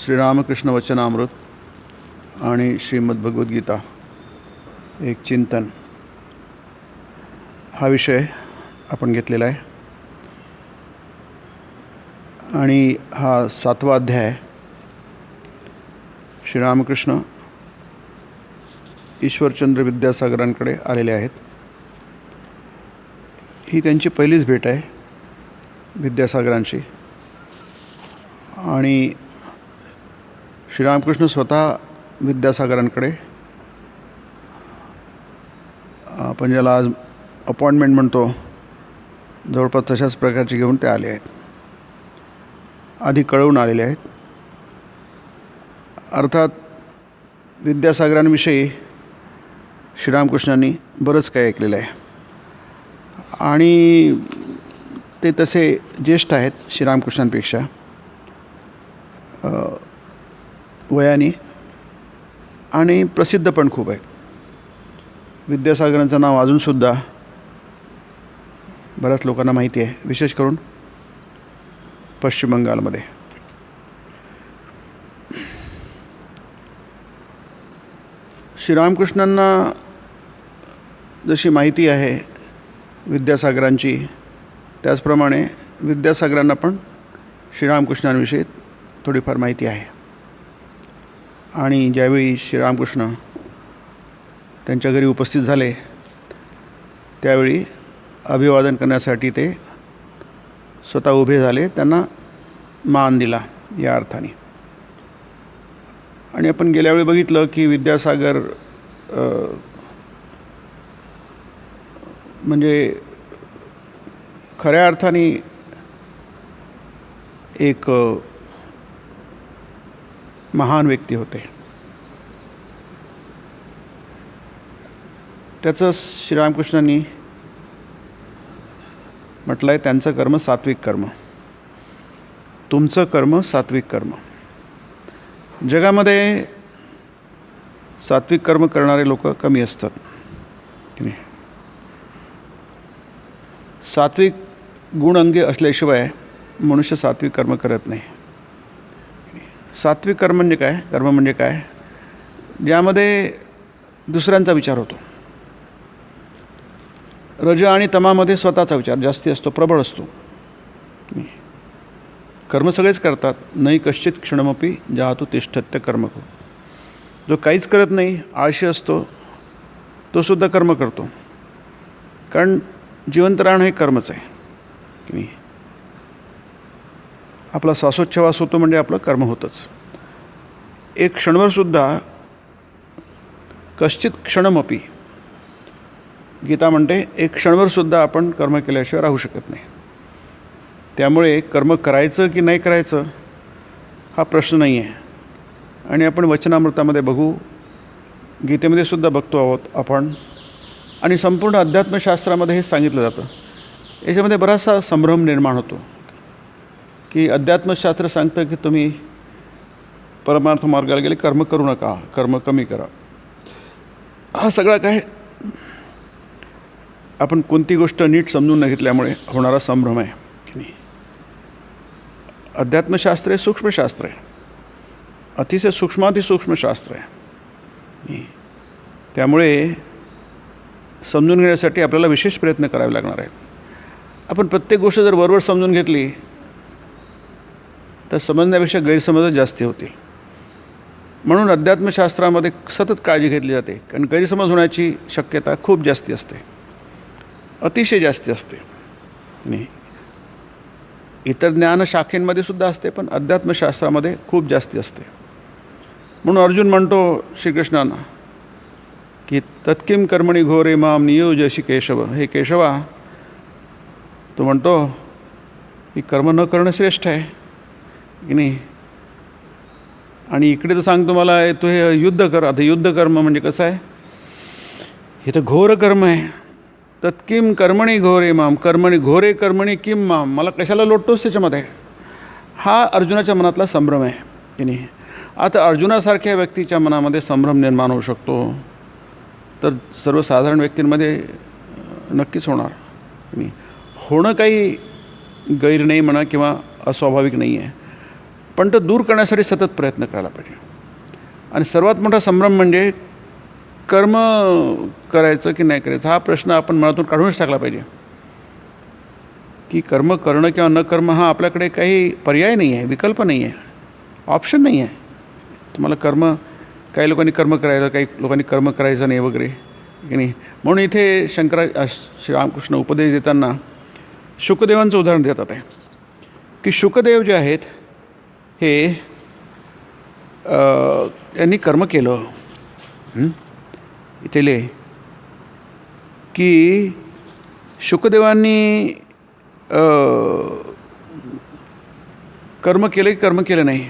श्रीरामकृष्ण वचनामृत आणि श्रीमद्भगवद्गीता एक चिंतन हा विषय आपण घेतलेला आहे आणि हा 7वा अध्याय. श्रीरामकृष्ण ईश्वरचंद्र विद्यासागरांकडे आलेले आहेत. ही त्यांची पहिलीच भेट आहे विद्यासागरांशी आणि श्रीरामकृष्ण स्वतः विद्यासागरांकडे आपण ज्याला आज अपॉइंटमेंट म्हणतो जवळपास तशाच प्रकारची घेऊन ते आले आहेत. आधी कळवून आलेले आहेत. अर्थात विद्यासागरांविषयी श्रीरामकृष्णांनी बरंच काही ऐकलेलं आहे आणि ते तसे ज्येष्ठ आहेत श्रीरामकृष्णांपेक्षा वयाने आणि प्रसिद्ध पण खूप आहेत. विद्यासागरांचं नाव अजूनसुद्धा बऱ्याच लोकांना माहिती आहे, विशेष करून पश्चिम बंगालमध्ये. श्रीरामकृष्णांना जशी माहिती आहे विद्यासागरांची, त्याचप्रमाणे विद्यासागरांना पण श्रीरामकृष्णांविषयी थोडीफार माहिती आहे. आणि ज्यावेळी श्रीरामकृष्ण त्यांच्या घरी उपस्थित झाले त्यावेळी अभिवादन करण्यासाठी ते स्वतः उभे झाले, त्यांना मान दिला या अर्थाने. आणि आपण गेल्यावेळी बघितलं की विद्यासागर म्हणजे खऱ्या अर्थाने एक महान व्यक्ती होते. त्याचं श्रीरामकृष्णांनी म्हटलं आहे, त्यांचं कर्म सात्विक कर्म, तुमचं कर्म सात्विक कर्म. जगामध्ये सात्विक कर्म करणारे लोक कमी असतात. सात्विक गुण अंगी असल्याशिवाय मनुष्य सात्विक कर्म करत नाही. सात्विक कर्म म्हणजे काय? कर्म म्हणजे काय? ज्यामध्ये दुसऱ्यांचा विचार होतो. रज आणि तमामध्ये स्वतःचा विचार जास्ती असतो, प्रबळ असतो. कर्म सगळेच करतात. नाही कश्चित क्षणमपि जातु तिष्ठत्य कर्म करू. जो काहीच करत नाही, आळशी असतो, तो सुद्धा कर्म करतो. कारण जिवंत राहणं हे कर्मच आहे की नाही. आपला श्वासोच्छवास होतो म्हणजे आपलं कर्म होतंच. एक क्षणभरसुद्धा कश्चित क्षणमपि, गीता म्हणते, एक क्षणभरसुद्धा आपण कर्म केल्याशिवाय राहू शकत नाही. त्यामुळे कर्म करायचं की नाही करायचं हा प्रश्न नाही आहे. आणि आपण वचनामृतामध्ये बघू, गीतेमध्ये सुद्धा बघतो आहोत आपण, आणि संपूर्ण अध्यात्मशास्त्रामध्ये हे सांगितलं जातं. याच्यामध्ये बराचसा संभ्रम निर्माण होतो की अध्यात्मशास्त्र सांगतं की तुम्ही परमार्थ मार्गाला गेले कर्म करू नका, कर्म कमी करा. हा सगळा काय आपण कोणती गोष्ट नीट समजून न घेतल्यामुळे होणारा संभ्रम आहे की नाही. अध्यात्मशास्त्र हे सूक्ष्मशास्त्र आहे, अतिशय सूक्ष्मातिसूक्ष्म शास्त्र आहे. त्यामुळे समजून घेण्यासाठी आपल्याला विशेष प्रयत्न करावे लागणार आहेत. आपण प्रत्येक गोष्ट जर वरवर समजून घेतली तर समजण्यापेक्षा गैरसमजच जास्ती होतील. म्हणून अध्यात्मशास्त्रामध्ये सतत काळजी घेतली जाते, कारण गैरसमज होण्याची शक्यता खूप जास्ती असते, अतिशय जास्ती असते. नाही, इतर ज्ञानशाखेंमध्ये सुद्धा असते, पण अध्यात्मशास्त्रामध्ये खूप जास्ती असते. म्हणून अर्जुन म्हणतो श्रीकृष्णांना की तत्किम कर्मणी घोरे माम नियोजशी केशव. हे केशवा, तो म्हणतो की कर्म न करणं श्रेष्ठ आहे की नाही. आणि इकडे तर सांगतो मला तू हे युद्ध कर. आता युद्ध कर्म म्हणजे कसं आहे? हे तर घोर कर्म आहे. तत्किम कर्मणी घोरे माम, कर्मणी घोरे कर्मणी किम माम, मला कशाला लोटतोस त्याच्यामध्ये? हा अर्जुनाच्या मनातला संभ्रम आहे की नाही. आता अर्जुनासारख्या व्यक्तीच्या मनामध्ये संभ्रम निर्माण होऊ शकतो तर सर्वसाधारण व्यक्तींमध्ये नक्कीच होणार नाही. होणं काही गैर नाही म्हणा किंवा अस्वाभाविक नाही आहे. पण तो दूर करण्यासाठी सतत प्रयत्न करायला पाहिजे. आणि सर्वात मोठा संभ्रम म्हणजे कर्म करायचं की नाही करायचं हा प्रश्न आपण मनातून काढूनच टाकला पाहिजे. की कर्म करणं किंवा न करणं हा आपल्याकडे काही पर्याय नाही आहे, विकल्प नाही आहे, ऑप्शन नाही आहे. तुम्हाला काही लोकांनी कर्म करायचं, काही लोकांनी कर्म करायचं नाही वगैरे की नाही. म्हणून इथे श्रीरामकृष्ण उपदेश देताना शुकदेवांचं उदाहरण देतात आहे की शुकदेव जे आहेत हे त्यांनी कर्म केलं. इथे लिहिले की शुकदेवांनी कर्म केलं की कर्म केलं नाही.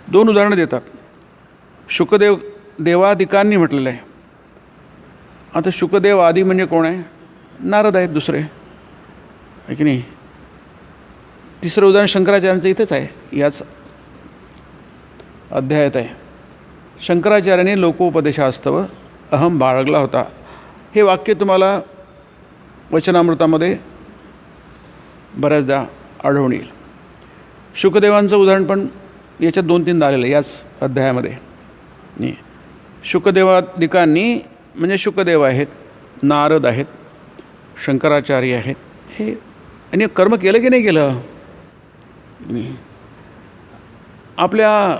2 उदाहरणं देतात. देवादिकांनी म्हटलेलं आहे. आता शुकदेव आदी म्हणजे कोण आहे? नारद आहेत दुसरे, आहे की नाही. तिसरं उदाहरण शंकराचार्यांचं इथेच आहे, याच अध्यायात आहे. शंकराचार्याने लोकोपदेशास्तव अहम बाळगला होता. हे वाक्य तुम्हाला वचनामृतामध्ये बऱ्याचदा आढळून येईल. शुकदेवांचं उदाहरण पण याच्यात 2-3दा आलेलं आहे याच अध्यायामध्ये. शुकदेवादिकांनी म्हणजे शुकदेव आहेत, नारद आहेत, शंकराचार्य आहेत. हे आणि कर्म केलं की नाही केलं? आपल्या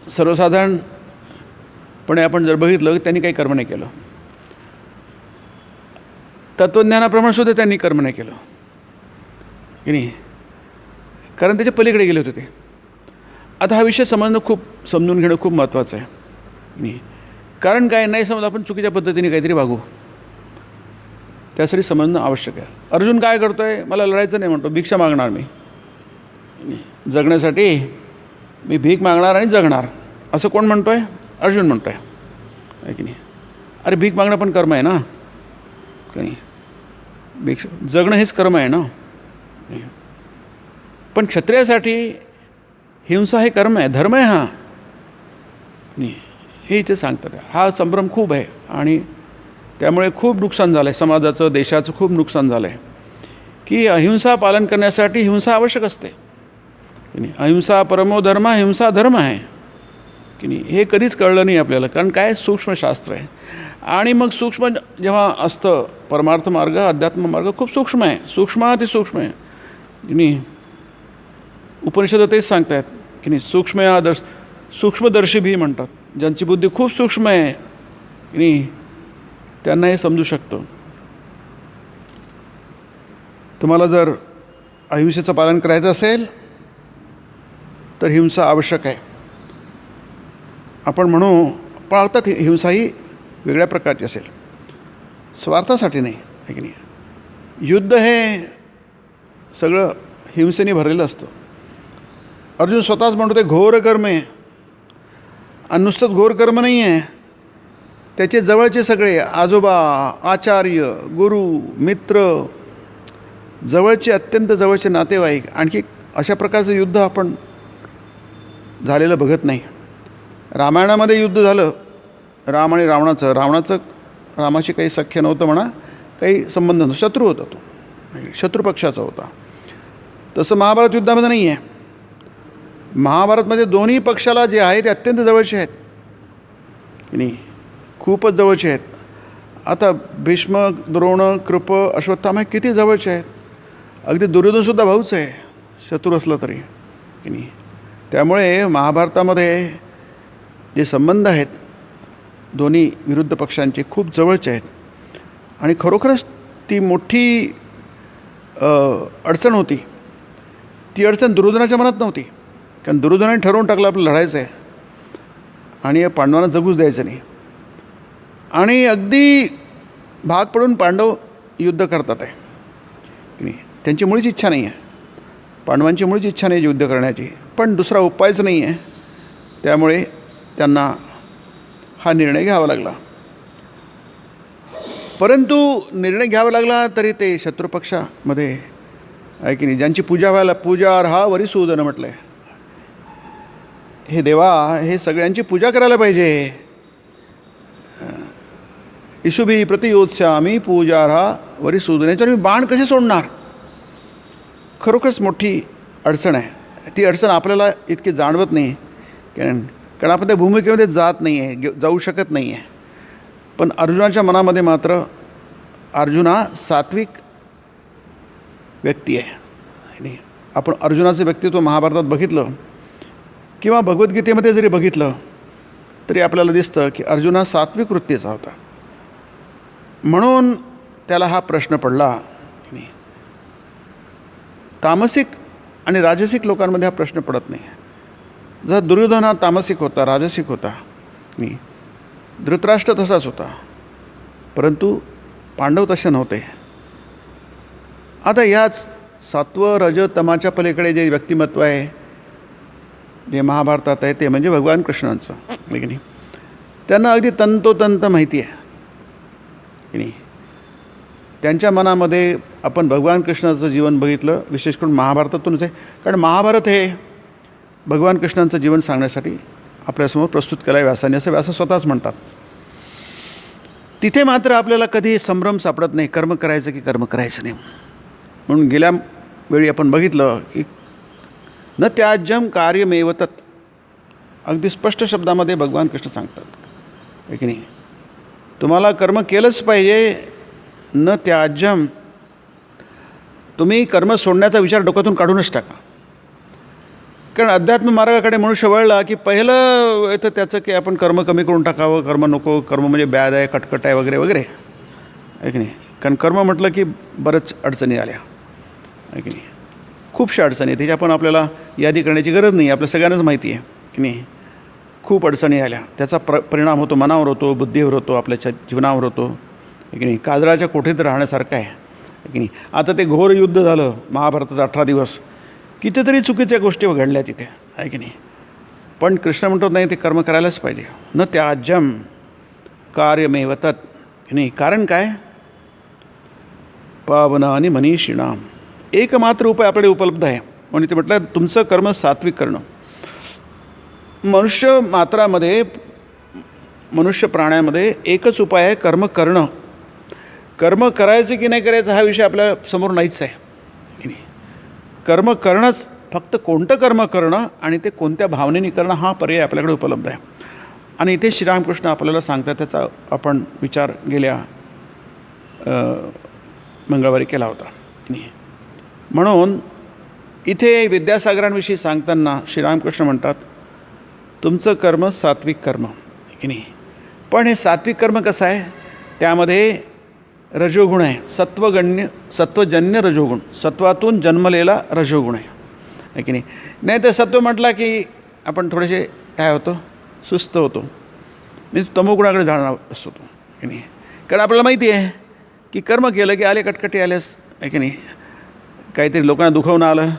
सर्वसाधारणपणे आपण जर बघितलं की त्यांनी काही कर्म नाही केलं. तत्त्वज्ञानाप्रमाणे सुद्धा त्यांनी कर्म नाही केलं की नाही, कारण त्याच्या पलीकडे गेले होते ते. आता हा विषय समजून घेणं खूप महत्त्वाचं आहे की नाही. कारण काय नाही समज आपण चुकीच्या पद्धतीने काहीतरी वागू, त्यासाठी समजणं आवश्यक आहे. अर्जुन काय करतो आहे? मला लढायचं नाही म्हणतो, भिक्षा मागणार मी जगण्यासाठी, मी भीक मागणार आणि जगणार, असं कोण म्हणतो आहे? अर्जुन म्हणतो आहे की नाही. अरे भीक मागणं पण कर्म आहे ना की नाही. भिक्षा जगणं हेच कर्म आहे ना. पण क्षत्रियासाठी हिंसा हे कर्म आहे, धर्म आहे हा नाही, हे इथे सांगतात. हा संभ्रम खूप आहे आणि त्यामुळे खूप नुकसान झालं आहे समाजाचं, देशाचं खूप नुकसान झालं आहे. की अहिंसा पालन करण्यासाठी हिंसा आवश्यक असते की नाही. अहिंसा परमो धर्म, हिंसा धर्म आहे की नाही. हे कधीच कळलं नाही आपल्याला, कारण काय सूक्ष्मशास्त्र आहे. आणि मग सूक्ष्म जेव्हा असतं, परमार्थ मार्ग अध्यात्म मार्ग खूप सूक्ष्म आहे, सूक्ष्म आहे की नाही. उपनिषद तेच सांगतायत की नाही. सूक्ष्मदर्शी भी म्हणतात, ज्यांची बुद्धी खूप सूक्ष्म आहे की नाही, त्यांना हे समजू शकतं. तुम्हाला जर अहिंसेचं पालन करायचं असेल तर हिंसा आवश्यक आहे. आपण म्हणू, पण अर्थात हिंसा ही वेगळ्या प्रकारची असेल, स्वार्थासाठी नाही, आहे की नाही. युद्ध हे सगळं हिंसेने भरलेलं असतं. अर्जुन स्वतःच म्हणतो ते घोर कर्म आहे. आणि नुसतंच घोर कर्म नाही आहे, त्याचे जवळचे सगळे आजोबा, आचार्य, गुरु, मित्र, जवळचे अत्यंत जवळचे नातेवाईक, आणखी अशा प्रकारचं युद्ध आपण झालेलं बघत नाही. रामायणामध्ये युद्ध झालं राम आणि रामाशी काही सख्य नव्हतं म्हणा, काही संबंध नव्हतं, शत्रू होता तो, शत्रुपक्षाचा होता. तसं महाभारत युद्धामध्ये नाही आहे. महाभारतमध्ये दोन्ही पक्षाला जे आहे ते अत्यंत जवळचे आहेत की नाही, खूपच जवळचे आहेत. आता भीष्म, द्रोण, कृप, अश्वत्थामा हे किती जवळचे आहेत. अगदी दुर्योधनसुद्धा भाऊच आहे, शत्रू असला तरी की नाही. त्यामुळे महाभारतामध्ये जे संबंध आहेत दोन्ही विरुद्ध पक्षांचे खूप जवळचे आहेत. आणि खरोखरच ती मोठी अडचण होती. ती अडचण दुर्योधनाच्या मनात नव्हती, कारण दुर्योधनाने ठरवून टाकलं आपलं लढायचं आहे आणि या पांडवांना जगूच द्यायचं नाही. आणि अगदी भाग पडून पांडव युद्ध करतात आहे की नाही. त्यांची मुळीच इच्छा नाही आहे, पांडवांची मुळीच इच्छा नाही युद्ध करण्याची, पण दुसरा उपायच नाही आहे. त्यामुळे त्यांना हा निर्णय घ्यावा लागला. परंतु निर्णय घ्यावा लागला तरी ते शत्रुपक्षामध्ये आहे की नाही, ज्यांची पूजा अर्हा वरिसूदन म्हटलं आहे. हे देवा, हे सगळ्यांची पूजा करायला पाहिजे. इशुभी प्रतियोत्स्यामी पूजार्हा वरिसूदन. याच्यावर मी बाण कसे सोडणार? खरोखरच मोठी अडचण आहे. ती अडचण आपल्याला इतकी जाणवत नाही कारण आपण त्या भूमिकेमध्ये जात नाही आहे, जाऊ शकत नाही आहे. पण अर्जुनाच्या मनामध्ये मात्र अर्जुन हा सात्विक व्यक्ती आहे. आणि आपण अर्जुनाचं व्यक्तित्व महाभारतात बघितलं किंवा भगवद्गीतेमध्ये जरी बघितलं तरी आपल्याला दिसतं की अर्जुन हा सात्विक वृत्तीचा होता. म्हणून त्याला हा प्रश्न पडला. तामसिक आणि राजसिक लोकांमध्ये हा प्रश्न पडत नाही. जर दुर्योधन हा तामसिक होता, राजसिक होता, धृतराष्ट्र तसाच होता, परंतु पांडव तसे नव्हते. आता याच सत्व रज तमाच्या पलीकडे जे व्यक्तिमत्व आहे जे महाभारतात आहे ते म्हणजे भगवान कृष्णांचं, आहे की नाही. त्यांना अगदी तंतोतंत माहिती आहे की नाही. त्यांच्या मनामध्ये आपण भगवान कृष्णाचं जीवन बघितलं, विशेष करून महाभारतातूनच आहे. कारण महाभारत हे भगवान कृष्णांचं जीवन सांगण्यासाठी आपल्यासमोर प्रस्तुत केलं आहे व्यासाने, असं व्यास स्वतःच म्हणतात. तिथे मात्र आपल्याला कधी संभ्रम सापडत नाही, कर्म करायचं की कर्म करायचं नाही. म्हणून गेल्या वेळी आपण बघितलं की न त्याज्यम कार्यमेव तत्, अगदी स्पष्ट शब्दामध्ये भगवान कृष्ण सांगतात, आहे की नाही. तुम्हाला कर्म केलंच पाहिजे, न त्याज्यम. तुम्ही कर्म सोडण्याचा विचार डोक्यातून काढूनच टाका. कारण अध्यात्म मार्गाकडे मनुष्य वळला की पहिलं येतं त्याचं की आपण कर्म कमी करून टाकावं, कर्म नको, कर्म म्हणजे बॅद आहे, कटकट आहे वगैरे वगैरे, आहे की नाही. कारण कर्म म्हटलं की बरंच अडचणी आल्या, आहे की नाही. खूपशा अडचणी, त्याच्या पण आपल्याला यादी करण्याची गरज नाही, आपल्या सगळ्यांनाच माहिती आहे की नाही. खूप अडचणी आल्या, त्याचा परिणाम होतो मनावर होतो, बुद्धीवर होतो, आपल्या जीवनावर होतो, आहे की नाही. काजळाच्या कोठीत राहण्यासारखं आहे, की नाही. आता ते घोर युद्ध झालं महाभारताचं 18 दिवस, कितीतरी चुकीच्या गोष्टी घडल्या तिथे, आहे की नाही. पण कृष्ण म्हणतो नाही, ते कर्म करायलाच पाहिजे. न त्याज्यम कार्यमेव तत्, की नाही. कारण काय, पावनानि मनीषिणाम, एकमात्र उपाय आपल्याकडे उपलब्ध आहे. म्हणून ते म्हटलं तुमचं कर्म सात्विक करणं. मनुष्य प्राण्यामध्ये एकच उपाय आहे, कर्म करणं. कर्म करायचं की नाही करायचं हा विषय आपल्या समोर नाहीच आहे, की नाही. कर्म करणंच, फक्त कोणतं कर्म करणं आणि ते कोणत्या भावनेने करणं हा पर्याय आपल्याकडे उपलब्ध आहे. आणि इथे श्रीरामकृष्ण आपल्याला सांगतात, त्याचा आपण विचार गेल्या मंगळवारी केला होता, की नाही. म्हणून इथे विद्यासागरांविषयी सांगताना श्रीरामकृष्ण म्हणतात तुमचं कर्म सात्विक कर्म, की नाही. पण हे सात्विक कर्म कसं आहे, त्यामध्ये रजोगुण आहे, सत्वजन्य रजोगुण, सत्वातून जन्मलेला रजोगुण आहे की नाही. नाही तर सत्व म्हटला की आपण थोडेसे काय होतो, सुस्त होतो, म्हणजे तमोगुणाकडे जाणार असतो तो, की नाही. कारण आपल्याला माहिती आहे की कर्म केलं की आले कटकटी आल्यास, आहे की नाही. काहीतरी लोकांना दुखवणं आलं,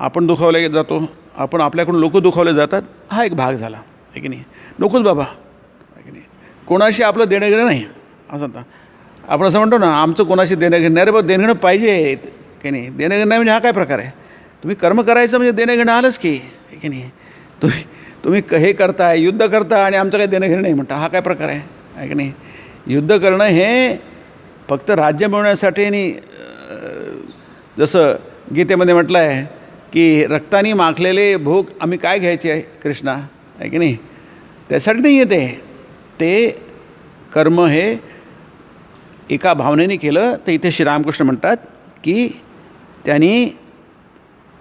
आपण दुखावले जातो, आपण आपल्याकडून लोक दुखावले जातात, हा एक भाग झाला, आहे की नाही. नकोच बाबा, आहे की नाही. कोणाशी आपलं देणं घेणं नाही, असं आता आपण असं म्हणतो ना, आमचं कोणाशी देणं घेणं नाही रे, बा देणं घेणं पाहिजे, की नाही. देणं घेणं नाही म्हणजे हा काय प्रकार आहे. तुम्ही कर्म करायचं म्हणजे देणं घेणं आलंच की, की नाही. तुम्ही हे करताय, युद्ध करता आणि आमचं काही देणं घेणं नाही म्हणता, हा काय प्रकार आहे की नाही. युद्ध करणं हे फक्त राज्य मिळवण्यासाठी, आणि जसं गीतेमध्ये म्हटलं आहे की रक्ताने माखलेले भोग आम्ही काय घ्यायचे आहे कृष्णा, आहे की नाही. त्यासाठी नाही येते ते कर्म, हे एका भावनेने केलं तर इथे श्रीरामकृष्ण म्हणतात की त्यांनी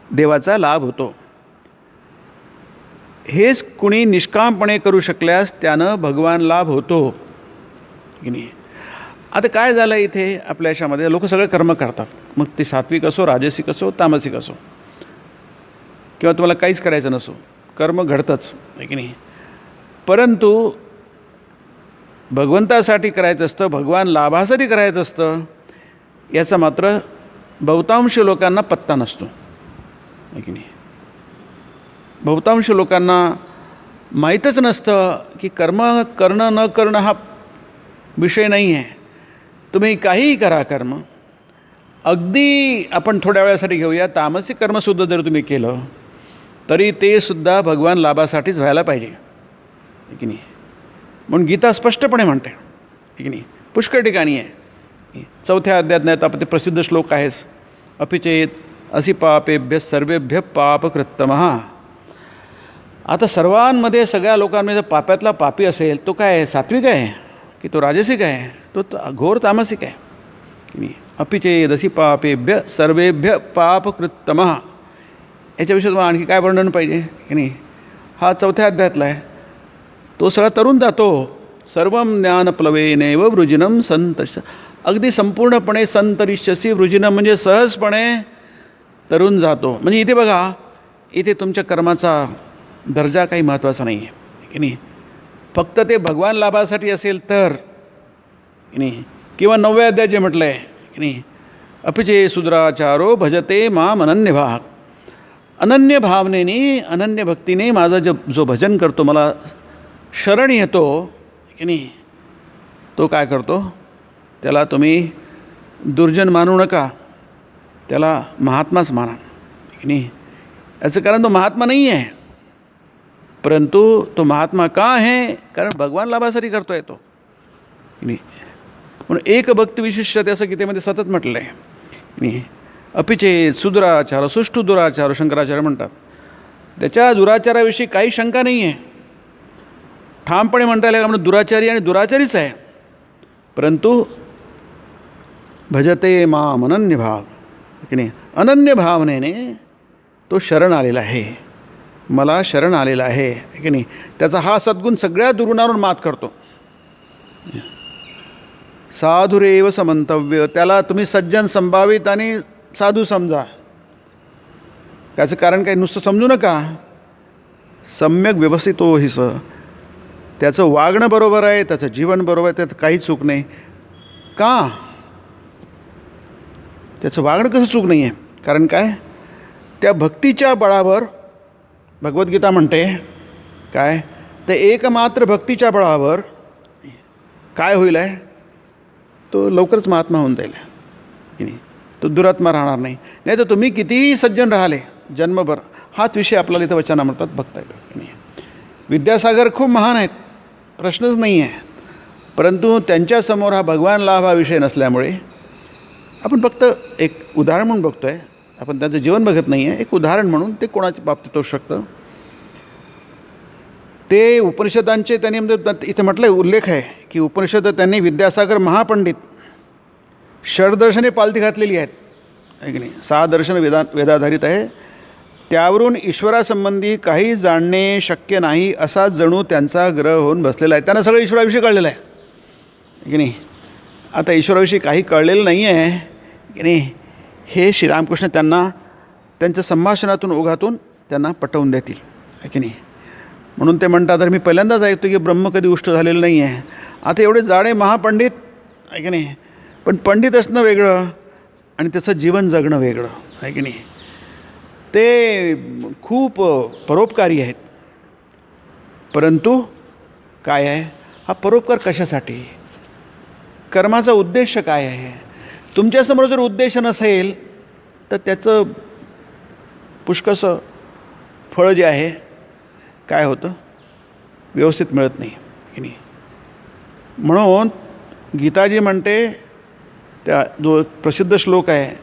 देवाचा लाभ होतो. हेच कुणी निष्कामपणे करू शकल्यास त्यानं भगवान लाभ होतो, की नाही. आता काय झालं इथे आपल्या याच्यामध्ये, लोक सगळे कर्म करतात, मग ते सात्विक असो, राजसिक असो, तामसिक असो, किंवा तुम्हाला काहीच करायचं नसो, कर्म घडतंच, आहे की नाही. परंतु भगवंतासाठी करायचं असतं, भगवान लाभासाठी करायचं असतं, याचा मात्र बहुतांश लोकांना पत्ता नसतो, आहे की नाही. बहुतांश लोकांना माहीतच नसतं की कर्म करणं न करणं हा विषय नाही आहे. तुम्ही काहीही करा कर्म, अगदी आपण थोड्या वेळासाठी घेऊया, तामसिक कर्मसुद्धा जर तुम्ही केलं तरी ते सुद्धा भगवान लाभासाठीच व्हायला पाहिजे, आहे की नाही. म्हणून गीता स्पष्टपणे म्हणते, आहे की नाही. पुष्कळ ठिकाणी आहे. 4थ्या अध्यायात नाही तर आपण ते प्रसिद्ध श्लोक आहेच, अपिचेत असि पापेभ्य सर्वेभ्य पापकृत्तमः. आता सर्वांमध्ये सगळ्या लोकांमध्ये पापातला पापी असेल तो काय सात्विक आहे की तो राजसिक आहे, तो घोर तामसिक आहे. अपि चेदसि पापेभ्य सर्वेभ्य पापकृत्तमः. याच्याविषयी तुम्हाला आणखी काय वर्णन पाहिजे की नाही. हा 4थ्या अध्यायातला आहे. तो सगळा तरुण जातो. सर्वं ज्ञानप्लवेनैव वृजिनं संतरिष्य. अगदी संपूर्णपणे संतरिष्यसी. वृजिनं म्हणजे सहजपणे तरुण जातो. म्हणजे इथे बघा, इथे तुमच्या कर्माचा दर्जा काही महत्त्वाचा नाही आहे की नाही. फक्त ते भगवान लाभासाठी असेल तर की नाही. किंवा 9व्या अध्यायात जे म्हटलं आहे की नाही, अपिचे सुद्राचारो भजते माम अनन्यभाव. अनन्य भावनेने अनन्य भक्तीने माझं जो भजन करतो, मला शरण येतो की नाही, तो काय करतो, त्याला तुम्ही दुर्जन मानू नका, त्याला महात्माच माना की नाही. याचं कारण तो महात्मा नाही आहे, परंतु तो महात्मा का आहे, कारण भगवान लाभासाठी करतो आहे तो की नाही. म्हणून एक भक्ती विशिष्टते असं गीतेमध्ये सतत म्हटलं आहे की नाही. अपिचे सुदुराचार सुष्ठू दुराचार शंकराचार्य म्हणतात. त्याच्या दुराचाराविषयी काही शंका नाही आहे. ठामपणे म्हणता येईल का, दुराचारी आणि दुराचारीच आहे, परंतु भजते माम अनन्य भाव की नाही. अनन्य भावनेने तो शरण आलेला आहे, मला शरण आलेला आहे की नाही. त्याचा हा सद्गुण सगळ्या दुर्गुणावरून मात करतो. साधुरेव समंतव्य. त्याला तुम्ही सज्जन संभावित आणि साधू समजा. त्याचं कारण काही नुसतं समजू नका. सम्यक व्यवस्थितो हिस. त्याचं वागणं बरोबर आहे, त्याचं जीवन बरोबर आहे, त्यात काही चूक नाही. का त्याचं वागणं कसं चूक नाही आहे, कारण काय, त्या भक्तीच्या बळावर भगवद्गीता म्हणते काय, ते एकमात्र भक्तीच्या बळावर काय होईल आहे, तो लवकरच महात्मा होऊन जाईल की नाही. तो दुरात्मा राहणार नाही. नाही तर तुम्ही कितीही सज्जन राहिले जन्मभर, हाच विषय आपल्याला इथं वचनामृतात बघता येतो की नाही. विद्यासागर खूप महान आहेत, प्रश्नच नाही आहे, परंतु त्यांच्यासमोर हा भगवान लाभ हा विषय नसल्यामुळे आपण फक्त एक उदाहरण म्हणून बघतो आहे, आपण त्यांचं जीवन बघत नाही आहे. एक उदाहरण म्हणून ते कोणाच्या बाबतीत होऊ शकतं. ते उपनिषदांचे त्यांनी इथं म्हटलं आहे, उल्लेख आहे की उपनिषद त्यांनी विद्यासागर महापंडित षडदर्शने पालथी घातलेली आहेत आहे की नाही. 6 दर्शन वेदाधारित आहे. त्यावरून ईश्वरासंबंधी काही जाणणे शक्य नाही असा जणू त्यांचा ग्रह होऊन बसलेला आहे. त्यांना सगळं ईश्वराविषयी कळलेलं आहे की नाही. आता ईश्वराविषयी काही कळलेलं नाही आहे की नाही, हे श्रीरामकृष्ण त्यांना त्यांच्या संभाषणातून ओघातून त्यांना पटवून देतील आहे की नाही. म्हणून ते म्हणतात, तर मी पहिल्यांदाच ऐकतो की ब्रह्म कधी उष्ट झालेलं नाही आहे. आता एवढे जाडे महापंडित आहे की नाही, पण पंडित असणं वेगळं आणि त्याचं जीवन जगणं वेगळं आहे की नाही. ते खूप परोपकारी आहेत, परंतु काय आहे, हा परोपकार कशासाठी, कर्माचा उद्देश काय आहे. तुमच्यासमोर जर उद्देश नसेल तर त्याचं पुष्कळसं फळ जे आहे काय होतं, व्यवस्थित मिळत नाही की नाही. म्हणून गीताजी म्हणते, त्या जो प्रसिद्ध श्लोक आहे,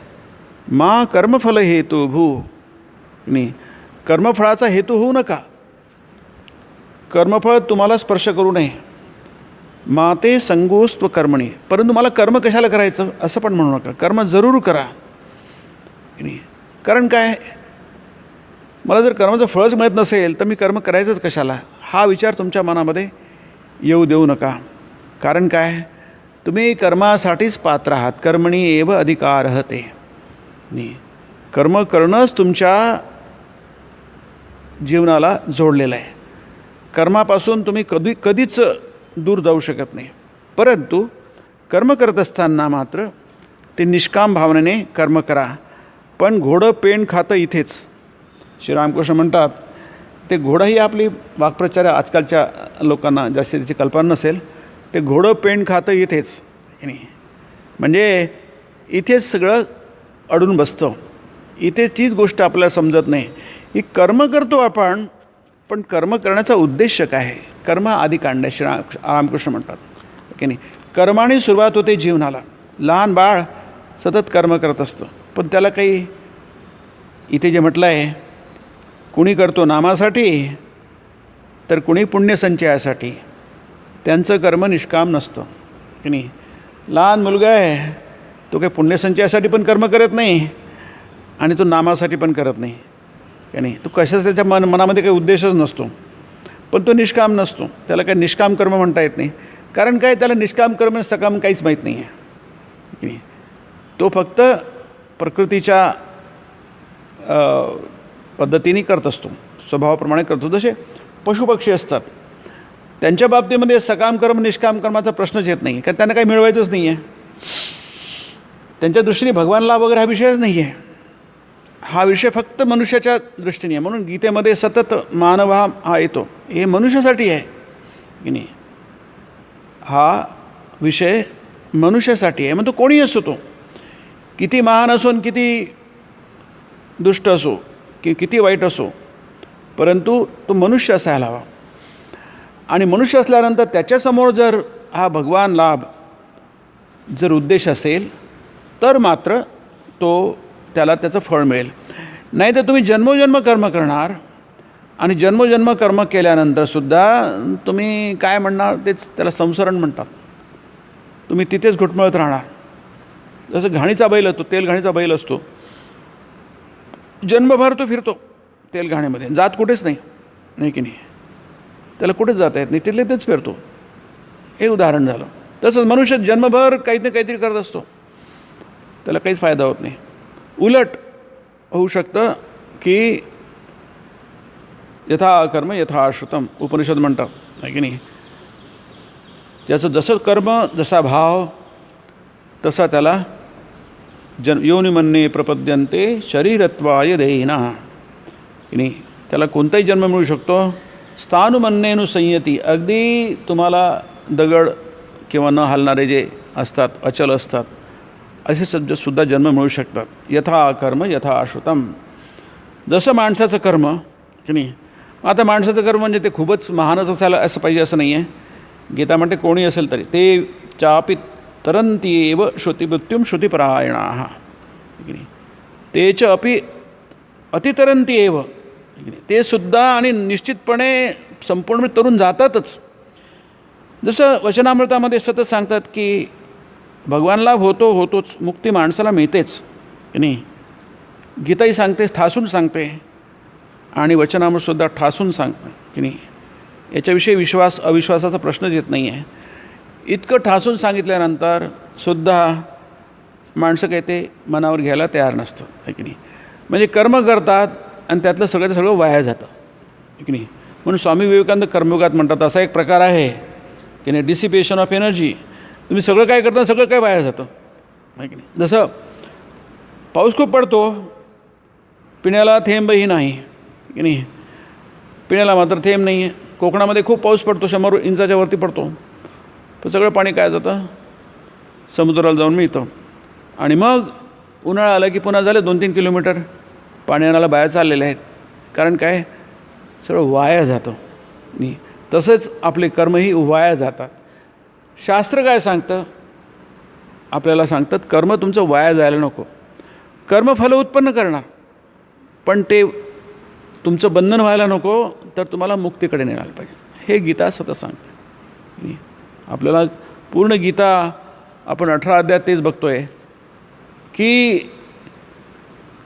मा कर्मफल हेतू भू नाही, कर्मफळाचा हेतू होऊ नका. कर्मफळ तुम्हाला स्पर्श करू नये. माते संगोस्त्व कर्मणी. परंतु मला कर्म कशाला करायचं असं पण म्हणू नका. कर्म जरूर करा की नाही. कारण काय, मला जर कर्माचं फळच मिळत नसेल तर मी कर्म करायचंच कशाला, हा विचार तुमच्या मनामध्ये येऊ देऊ नका. कारण काय, तुम्ही कर्मासाठीच पात्र आहात. कर्मणी एव अधिकारहते नाही. कर्म करणंच तुमच्या जीवनाला जोडलेलं आहे. कर्मापासून तुम्ही कधीच दूर जाऊ शकत नाही. परंतु कर्म करत असताना मात्र ते निष्काम भावनेने कर्म करा. पण घोडं पेंड खातं इथेच. श्रीरामकृष्ण म्हणतात, ते घोडं ही आपली वाक्प्रचार आजकालच्या लोकांना जास्त त्याची कल्पना नसेल. ते घोडं पेंड खातं इथेच की नाही. म्हणजे इथेच सगळं अडून बसतं. इथे तीच गोष्ट आपल्याला समजत नाही. ही कर्म करतो आपण, पण कर्म करण्याचा उद्देश काय आहे, कर्म आधी काढणे. रामकृष्ण म्हणतात की नाही. कर्माने सुरुवात होते जीवनाला. लहान बाळ सतत कर्म करत असतं, पण त्याला काही इथे जे म्हटलं आहे, कुणी करतो नामासाठी तर कुणी पुण्यसंचयासाठी. त्यांचं कर्म निष्काम नसतं की नाही. लहान मुलगा आहे, तो काही पुण्यसंचयासाठी पण कर्म करत नाही आणि तो नामासाठी पण करत नाही की नाही. तो कशाच त्याच्या मनामध्ये काही उद्देशच नसतो, पण तो निष्काम नसतो. त्याला काही निष्काम कर्म म्हणता येत नाही. कारण काय, त्याला निष्काम कर्म सकाम काहीच माहीत नाही आहे की नाही. तो फक्त प्रकृतीच्या पद्धतीने करत असतो, स्वभावाप्रमाणे करतो. जसे पशुपक्षी असतात, त्यांच्या बाबतीमध्ये सकाम कर्म निष्काम कर्माचा प्रश्नच येत नाही, कारण त्यांना काही मिळवायचंच नाही आहे. त्यांच्या दृष्टीने भगवान लाभ वगैरे हा विषयच नाही आहे. हा विषय फक्त मनुष्याच्या दृष्टीने आहे. म्हणून गीतेमध्ये सतत मानव हा येतो, हे मनुष्यासाठी आहे की नाही. हा विषय मनुष्यासाठी आहे. मग तो कोणी असो, तो किती महान असो, किती दुष्ट असो, किती वाईट असो, परंतु तो मनुष्य असायला हवा. आणि मनुष्य असल्यानंतर त्याच्यासमोर जर हा भगवान लाभ जर उद्देश असेल तर मात्र त्याला त्याचं फळ मिळेल. नाही तर तुम्ही जन्मोजन्म कर्म करणार आणि जन्मोजन्म कर्म केल्यानंतरसुद्धा तुम्ही काय म्हणणार, तेच त्याला संसरण म्हणतात. तुम्ही तिथेच घुटमळत राहणार. जसं घाणीचा बैल असतो, तेल घाणीचा बैल असतो, जन्मभर तो फिरतो तेल घाणीमध्ये, जात कुठेच नाही की नाही. त्याला कुठेच जाता येत नाही, तिथले तेच फिरतो. हे उदाहरण झालं. तसंच मनुष्य जन्मभर काही ना काहीतरी करत असतो, त्याला काहीच फायदा होत नाही. उलट होऊ शकतं की यथा कर्म यथा श्रुतम, उपनिषद म्हणतात नाही की नाही. त्याचं जसं कर्म जसा भाव तसा त्याला योनिमन्ये प्रपद्यन्ते शरीरत्वाय देहिना की नाही. त्याला कोणताही जन्म मिळू शकतो. स्थानुमन्येनु संयती, अगदी तुम्हाला दगड किंवा न हलणारे जे असतात, अचल असतात, असे सुद्धा जन्म मिळू शकतात. यथा कर्म यथा श्रुतम, जसं माणसाचं कर्म की नाही. आता माणसाचं कर्म म्हणजे ते खूपच महानच असायला असं पाहिजे असं नाही आहे. गीता म्हणते कोणी असेल तरी ते चापी तरंती एव श्रुतिमृत्युम श्रुतिपरायणाः की नाही. ते च अपि अतितरंती एव की नाही. ते सुद्धा आणि निश्चितपणे संपूर्ण तरुण जातातच. जसं वचनामृतामध्ये सतत सांगतात की भगवान लाभ होतोच, मुक्ती माणसाला मिळतेच की नाही. गीताही सांगते, ठासून सांगते, आणि वचनामृतसुद्धा ठासून सांगते की नाही. याच्याविषयी विश्वास अविश्वासाचा प्रश्नच येत नाही आहे. इतकं ठासून सांगितल्यानंतर सुद्धा माणसं काही ते मनावर घ्यायला तयार नसतं आहे की नाही. म्हणजे कर्म करतात आणि त्यातलं सगळं वाया जातं की नाही. म्हणून स्वामी विवेकानंद कर्मयोगात म्हणतात, असा एक प्रकार आहे की नाही, डिसिपेशन ऑफ एनर्जी. तुम्ही सगळं काय करता, सगळं काय वाया जातं आहे की नाही. जसं पाऊस खूप पडतो, पिण्याला थेंबही नाही की नाही. पिण्याला मात्र थेंब नाही आहे. कोकणामध्ये खूप पाऊस पडतो, 100 इंचाच्या वरती पडतो, तर सगळं पाणी काय जातं, समुद्राला जाऊन मिळतं. आणि मग उन्हाळा आला की पुन्हा झालं 2-3 किलोमीटर पाणी आणायला बाहेर चाललेले आहेत. कारण काय, सगळं वाया जातं नाही. तसंच आपले कर्मही वाया जातात. शास्त्र काय सांगतं, आपल्याला सांगतात कर्म तुमचं वाया जायला नको. कर्मफल उत्पन्न करणार, पण ते तुमचं बंधन व्हायला नको, तर तुम्हाला मुक्तीकडे नेणार पाहिजे. हे गीता सतत सांगते. आपल्याला पूर्ण गीता आपण 18 अध्यायात तेच बघतो आहे की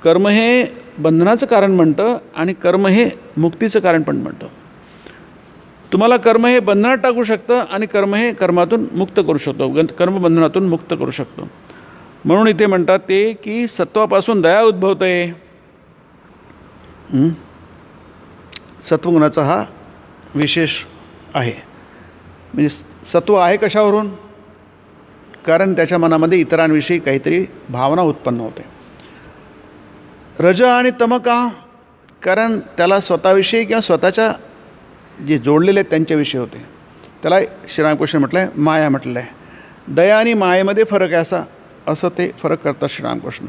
कर्म हे बंधनाचं कारण म्हणतं आणि कर्म हे मुक्तीचं कारण पण म्हणतं. तुम्हाला कर्म हे बंधनात टाकू शकतं आणि कर्म हे कर्मातून मुक्त करू शकतो, कर्मबंधनातून मुक्त करू शकतो. म्हणून इथे म्हणतात ते की सत्वापासून दया उद्भवते. सत्वगुणाचा हा विशेष आहे. म्हणजे सत्व आहे कशावरून, कारण त्याच्या मनामध्ये इतरांविषयी काहीतरी भावना उत्पन्न होते. रज आणि तम का, कारण त्याला स्वतःविषयी किंवा स्वतःच्या जे जोडलेले आहेत त्यांच्याविषयी होते. त्याला श्रीरामकृष्ण म्हटलं आहे, माया म्हटलं आहे. दया आणि मायेमध्ये फरक आहे असं ते फरक करतात श्रीरामकृष्ण.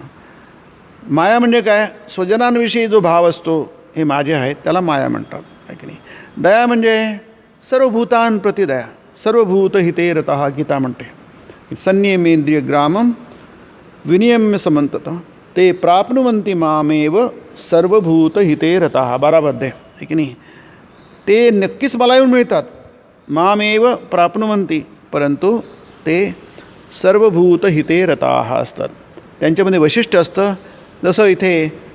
माया म्हणजे काय, स्वजनांविषयी जो भाव असतो, हे माझे आहेत, त्याला माया म्हणतात आहे की नाही. दया म्हणजे सर्वभूतांप्रती दया, सर्वभूत हिते रतः गीता म्हणते. संयमेंद्रिय ग्रामम विनियम्य समंतत ते प्राप्नुवन्ति मामेव सर्वभूतहिते रताः. 12 अध्याय आहे की नाही. ते नक्कीच मला येऊन मिळतात. मामेव प्राप्नुवन्ति, परंतु ते सर्वभूतहिते रताः असतात. त्यांच्यामध्ये वैशिष्ट्य असतं. जसं इथे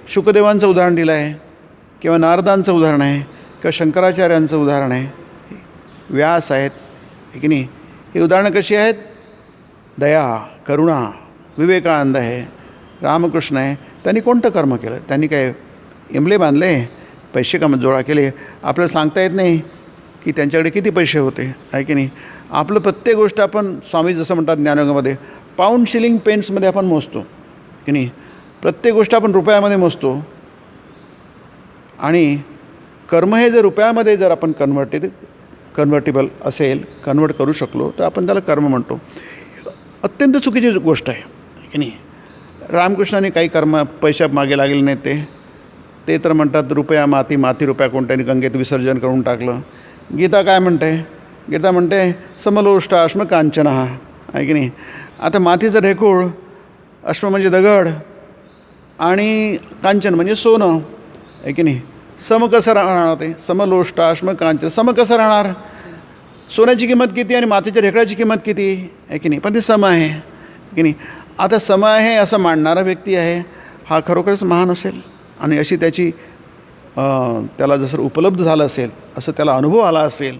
शुकदेवांचं उदाहरण दिलं आहे, किंवा नारदांचं उदाहरण आहे, किंवा शंकराचार्यांचं उदाहरण आहे, व्यास आहेत, आहे की नाही. ही उदाहरणं कशी आहेत? दया, करुणा, विवेकानंद आहे, रामकृष्ण आहे. त्यांनी कोणतं कर्म केलं? त्यांनी काय इमले बांधले, पैसे जोडा केले? आपल्याला सांगता येत नाही की त्यांच्याकडे किती पैसे होते, आहे की नाही. आपलं प्रत्येक गोष्ट आपण, स्वामी जसं म्हणतात ज्ञानयोगामध्ये, पाऊंड शिलिंग पेन्समध्ये आपण मोजतो की नाही. प्रत्येक गोष्ट आपण रुपयामध्ये मोजतो. आणि कर्म हे जर रुपयामध्ये जर आपण कन्व्हर्टेबल असेल, कन्वर्ट करू शकलो, तर आपण त्याला कर्म म्हणतो. अत्यंत चुकीची गोष्ट आहे की नाही. रामकृष्णाने काही पैशा मागे लागले नाहीत. ते तर म्हणतात रुपया माती, माती रुपया कोणत्याने गंगेत विसर्जन करून टाकलं. गीता काय म्हणते? गीता म्हणते समलोष्टाश्म कांचन, आहे की नाही. आता मातीचं ढेकूळ, अश्म म्हणजे दगड, आणि कांचन म्हणजे सोनं, आहे की नाही. सम कसं राहणार? ते समलोष्टाश्म कांचन, सम कसं राहणार? सोन्याची किंमत किती आणि मातीच्या ढेकळाची किंमत किती, आहे की नाही. पण ते सम आहे की नाही. आता सम आहे असं मांडणारा व्यक्ती आहे, हा खरोखरच महान असेल, आणि अशी त्याची त्याला जसं उपलब्ध झालं असेल, असं त्याला अनुभव आला असेल,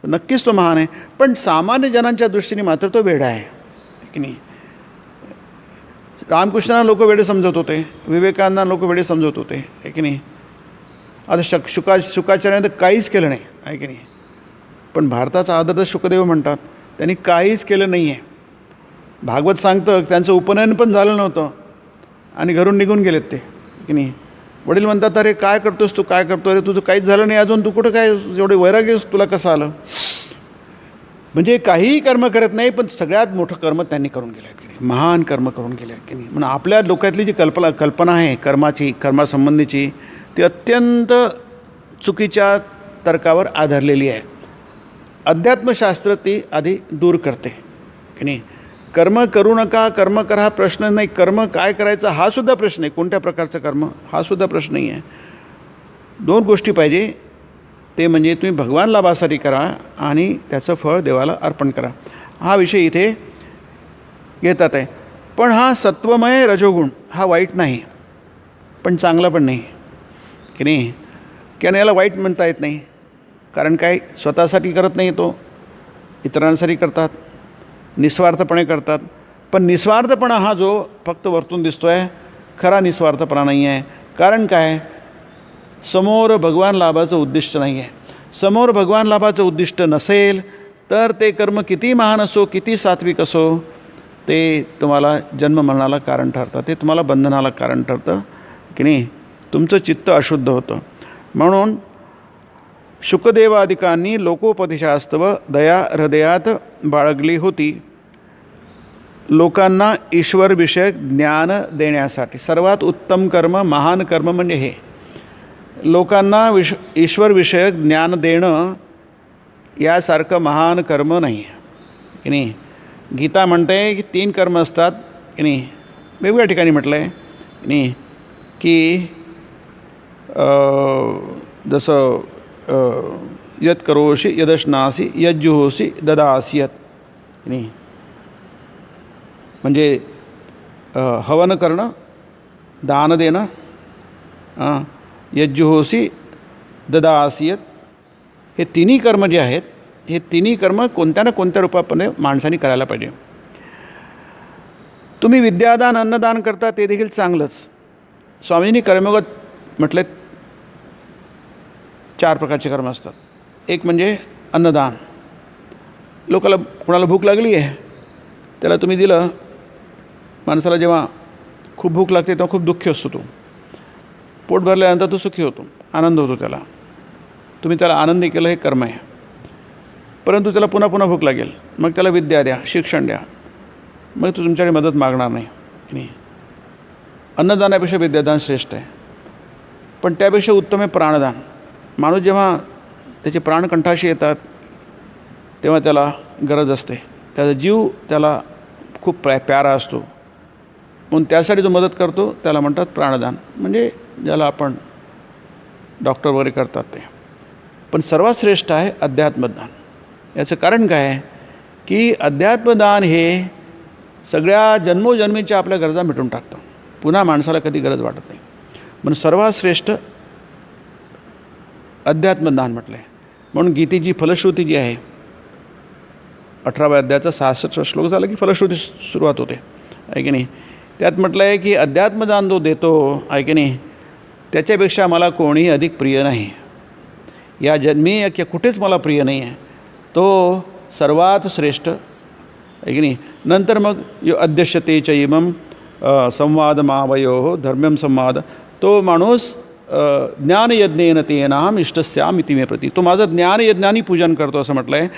तर नक्कीच तो महान आहे. पण सामान्य जनांच्या दृष्टीने मात्र तो वेडा आहे की नाही. रामकृष्णांना लोक वेडे समजत होते, विवेकानंदांना लोक वेडे समजत होते, आहे की नाही. आता शुकाचार्याने तर काहीच केलं नाही, आहे की नाही. पण भारताचा आदर शुकदेव म्हणतात, त्यांनी काहीच केलं नाही आहे. भागवत सांगतं त्यांचं उपनयन पण झालं नव्हतं आणि घरून निघून गेलेत ते, की नाही. वडील म्हणतात, अरे काय करतोस तू, काय करतो? अरे तुझं काहीच झालं नाही अजून, तू कुठं काय एवढे वैराग्य तुला कसं आलं? म्हणजे काहीही कर्म करत नाही, पण सगळ्यात मोठं कर्म त्यांनी करून गेलं की नाही. महान कर्म करून गेलं की नाही. म्हणून आपल्या डोक्यातली जी कल्पना आहे कर्मासंबंधीची, ती अत्यंत चुकीच्या तर्कावर आधारलेली आहे. अध्यात्मशास्त्र ती आधी दूर करते की नाही. कर्म करू नका, कर्म करा हा प्रश्न नाही. कर्म काय करायचं हा सुद्धा प्रश्न आहे. कोणत्या प्रकारचं कर्म हा सुद्धा प्रश्न नाही आहे. 2 गोष्टी पाहिजे, ते म्हणजे तुम्ही भगवान लाभासाठी करा आणि त्याचं फळ देवाला अर्पण करा. हा विषय इथे घेतात आहे. पण हा सत्वमय रजोगुण हा वाईट नाही, पण चांगला पण नाही की नाही. कारण याला वाईट म्हणता येत नाही. कारण काय, स्वतःसाठी करत नाही, तो इतरांसाठी करतात, निस्वार्थपणे करतात. पण निस्वार्थपणा हा जो फक्त वरतून दिसतो आहे, खरा निस्वार्थपणा नाही आहे. कारण काय, समोर भगवान लाभाचं उद्दिष्ट नाही आहे. समोर भगवान लाभाचं उद्दिष्ट नसेल तर ते कर्म किती महान असो, किती सात्विक असो, ते तुम्हाला जन्म मरणाला कारण ठरतं, ते तुम्हाला बंधनाला कारण ठरतं की नाही. तुमचं चित्त अशुद्ध होतं. म्हणून शुकदेवादिकांनी लोकोपदेशास्तव दया हृदयात बाळगली होती, लोकांना ईश्वरविषयक ज्ञान देण्यासाठी. सर्वात उत्तम कर्म, महान कर्म म्हणजे हे, लोकांना ईश्वरविषयक ज्ञान देणं यासारखं महान कर्म नाही आहे की नाही. गीता म्हणते की 3 कर्म असतात की नाही. वेगवेगळ्या ठिकाणी म्हटलं आहे की नाही, की जसं यत करोषि यदश्नासी यज्जुहोसी ददासी यत, नाही. म्हणजे हवन करणं, दान देणं, यज्जुहोसी ददासी यत, हे तिन्ही कर्म जे आहेत, हे तिन्ही कर्म कोणत्या ना कोणत्या रूपाने माणसाने करायला पाहिजे. तुम्ही विद्यादान, अन्नदान करता ते देखील चांगलंच. स्वामींनी कर्मयोगात म्हटले 4 प्रकारचे कर्म असतात. एक म्हणजे अन्नदान. लोकाला कोणाला भूक लागली आहे, त्याला तुम्ही दिलं. माणसाला जेव्हा खूप भूक लागते तेव्हा खूप दुःखी असतो तो. पोट भरल्यानंतर तो सुखी होतो, आनंद होतो त्याला. तुम्ही त्याला आनंदी केलं, हे कर्म आहे. परंतु त्याला पुन्हा पुन्हा भूक लागेल, मग त्याला विद्या द्या, शिक्षण द्या, मग तो तुमच्याकडे मदत मागणार नाही. अन्नदानापेक्षा विद्यादान श्रेष्ठ आहे. पण त्यापेक्षा उत्तम आहे प्राणदान. माणूस जेव्हा त्याचे प्राण कंठाशी येतात तेव्हा त्याला गरज असते, त्याचा जीव त्याला खूप प्यारा असतो, म्हणून त्यासाठी जो मदत करतो त्याला म्हणतात प्राणदान, म्हणजे ज्याला आपण डॉक्टर वगैरे करतात ते. पण सर्वात श्रेष्ठ आहे अध्यात्मदान. याचं कारण काय आहे की अध्यात्मदान हे सगळ्या जन्मोजन्मीच्या आपल्या गरजा मिटून टाकतं. पुन्हा माणसाला कधी गरज वाटत नाही. म्हणून सर्वात श्रेष्ठ अध्यात्मदान म्हटलं आहे. म्हणून गीतेची फलश्रुती जी आहे 18व्या अध्यायाचा 66 श्लोक झाला की फलश्रुती सुरुवात होते, आहे की नाही. त्यात म्हटलं आहे की अध्यात्मदान जो देतो, आहे की नाही, त्याच्यापेक्षा मला कोणीही अधिक प्रिय नाही. या जन्मी किंवा कुठेच मला प्रिय नाही आहे. तो सर्वात श्रेष्ठ, आहे की नाही. नंतर मग यो अध्यक्षते च इमं संवाद मावयो धर्म्यम संवाद, तो माणूस ज्ञानयज्ञेन तेनाहम इष्टस्याम इति मे प्रती, तो माझं ज्ञानयज्ञानी पूजन करतो असं म्हटलं आहे.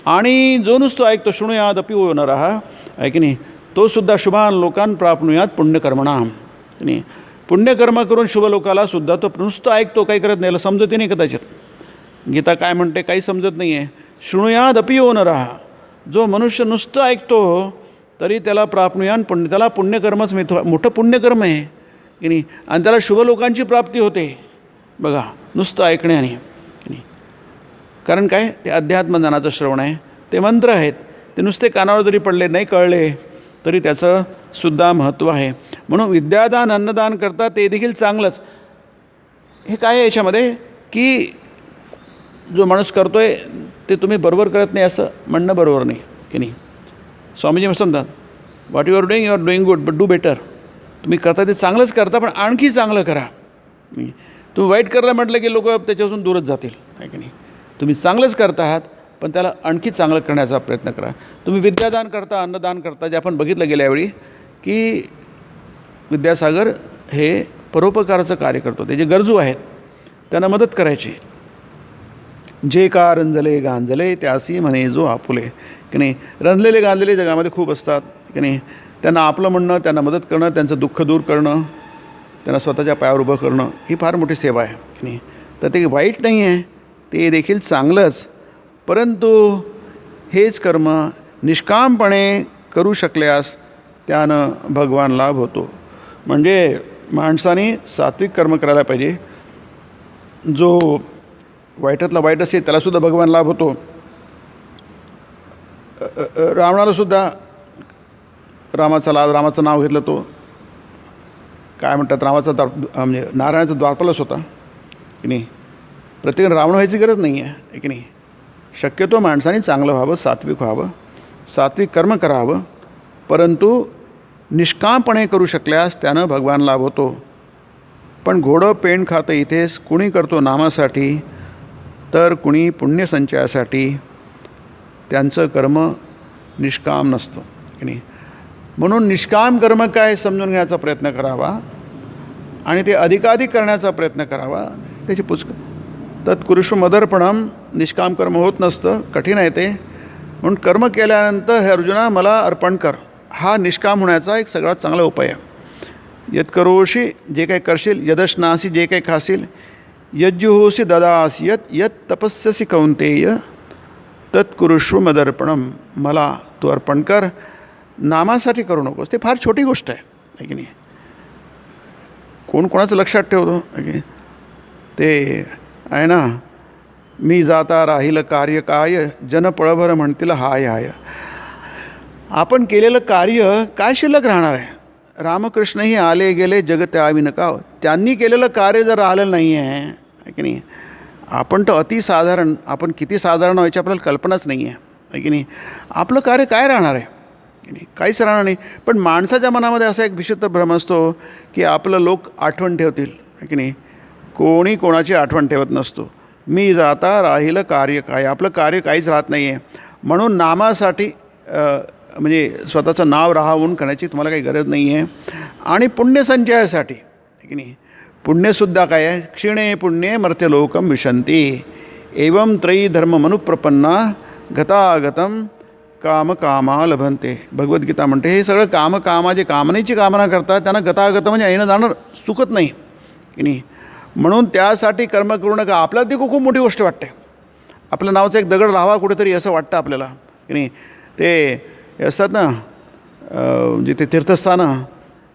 आणि जो नुसतो ऐकतो शृणुयादपि वो नरः, आहे की नाही, तो सुद्धा शुभान लोकान प्राप्नुयात पुण्यकर्मणाम, की नाही. पुण्यकर्म करून शुभ लोकाला सुद्धा तो नुसतं ऐकतो, काही करत नाही, समजते नाही कदाचित. गीता काय म्हणते काही समजत नाही आहे. शृणुयादपि वो नरः, जो मनुष्य नुसतं ऐकतो तरी त्याला प्राप्नुयान पुण्य, त्याला पुण्यकर्मच मिळतो, मोठं पुण्यकर्म आहे की नाही. आणि त्याला शुभ लोकांची प्राप्ती होते बघा नुसतं ऐकण्याने, की नाही. कारण काय, ते अध्यात्मज्ञानाचं श्रवण आहे, ते मंत्र आहेत, ते नुसते कानावर जरी पडले नाही कळले तरी त्याचं सुद्धा महत्त्व आहे. म्हणून विद्यादान अन्नदान करता ते देखील चांगलंच. हे काय आहे याच्यामध्ये की जो माणूस करतो आहे ते तुम्ही बरोबर करत नाही असं म्हणणं बरोबर नाही, की नाही. स्वामीजी म्हणतात what you are doing good but do better. तुम्ही करता ते चांगलंच करता पण आणखी चांगलं करा. तुम्ही वाईट करायला म्हटलं की लोक त्याच्यापासून दूरच जातील, आहे की नाही. तुम्ही चांगलंच करता आहात पण त्याला आणखी चांगलं करण्याचा प्रयत्न करा. तुम्ही विद्यादान करता, अन्नदान करता, जे आपण बघितलं गेल्या वेळी की विद्यासागर हे परोपकाराचं कार्य करतो. ते जे गरजू आहेत त्यांना मदत करायची. जे का रंजले गांजले त्यासी म्हणे जो आपुले, की नाही. रंजलेले गांजलेले जगामध्ये खूप असतात, की नाही. त्यांना आपलं म्हणणं, त्यांना मदत करणं, त्यांचं दुःख दूर करणं, त्यांना स्वतःच्या पायावर उभं करणं ही फार मोठी सेवा आहे, की नाही. तर ते वाईट नाही आहे, ते देखील चांगलंच. परंतु हेच कर्म निष्कामपणे करू शकल्यास त्यानं भगवान लाभ होतो. म्हणजे माणसाने सात्विक कर्म करायला पाहिजे. जो वाईटातला वाईट असेल त्यालासुद्धा भगवान लाभ होतो. रावणालासुद्धा रामाचं नाव घेतलं, तो काय म्हणतात रामाचा म्हणजे नारायणाचा द्वारपालच होता, की नाही. प्रत्येकाने रावण व्हायची गरज नाही आहे, की नाही. शक्यतो माणसाने चांगलं व्हावं, सात्विक व्हावं, सात्विक कर्म करावं. परंतु निष्कामपणे करू शकल्यास त्यानं भगवान लाभ होतो. पण घोडं पेंड खातं इथेच, कुणी करतो नामासाठी तर कुणी पुण्यसंचयासाठी. त्यांचं कर्म निष्काम नसतं, की नाही. म्हणून निष्काम कर्म काय समजून घेण्याचा प्रयत्न करावा आणि ते अधिकाधिक करण्याचा प्रयत्न करावा. त्याची तत्कुरुष्व मदर्पणम, निष्काम कर्म होत नसतं, कठीण आहे ते. म्हणून कर्म केल्यानंतर हे अर्जुना मला अर्पण कर, हा निष्काम होण्याचा एक सगळ्यात चांगला उपाय आहे. यत करोशी, जे काही करशील, यदश्नासी, जे काही खाशील, यज्जुहोसी ददासी, यत यत तपस्यसी कौंतेय तत्कुरुष्व मदर्पणम, मला तू अर्पण कर, नामासाठी करू नकोस. ते फार छोटी गोष्ट आहे, की नाही. कोण कोणाचं लक्षात ठेवतो, की ते आहे ना, मी जाता राहील कार्य काय, जन पळभर म्हणतील हाय हाय. आपण केलेलं कार्य काय शिल्लक राहणार आहे. रामकृष्णही आले गेले जगत यावी नका. त्यांनी केलेलं कार्य जर राहिलं नाही आहे, की नाही. आपण तर अतिसाधारण, आपण किती साधारण व्हायची आपल्याला कल्पनाच नाही आहे, की नाही. आपलं कार्य काय राहणार आहे, की नाही, काहीच राहणार नाही. पण माणसाच्या मनामध्ये असा एक विचित्र भ्रम असतो की आपलं लोक आठवण ठेवतील, की नाही. कोणी कोणाची आठवण ठेवत नसतो. मी जाता राहिलं कार्य काय, आपलं कार्य काहीच राहत नाही आहे. म्हणून नामासाठी म्हणजे स्वतःचं नाव राहावून करण्याची तुम्हाला काही गरज नाही आहे. आणि पुण्यसंचयासाठी, की नाही. पुण्यसुद्धा काय आहे, क्षीणे पुण्ये मर्त्यलोकम विशंती एवं त्रयी धर्म मनुप्रपन्ना गतागतम कामकामा लभंते. भगवद्गीता म्हणते हे सगळं कामकामा, जे कामनेची कामना करतात त्यांना गतागत म्हणजे येणं जाणं चुकत नाही, की नाही. म्हणून त्यासाठी कर्म करू नका. आपल्याला ती खूप मोठी गोष्ट वाटते. आपल्या नावाचा एक दगड राहावा कुठेतरी असं वाटतं आपल्याला, की नाही. ते असतात ना जिथे तीर्थस्थानं,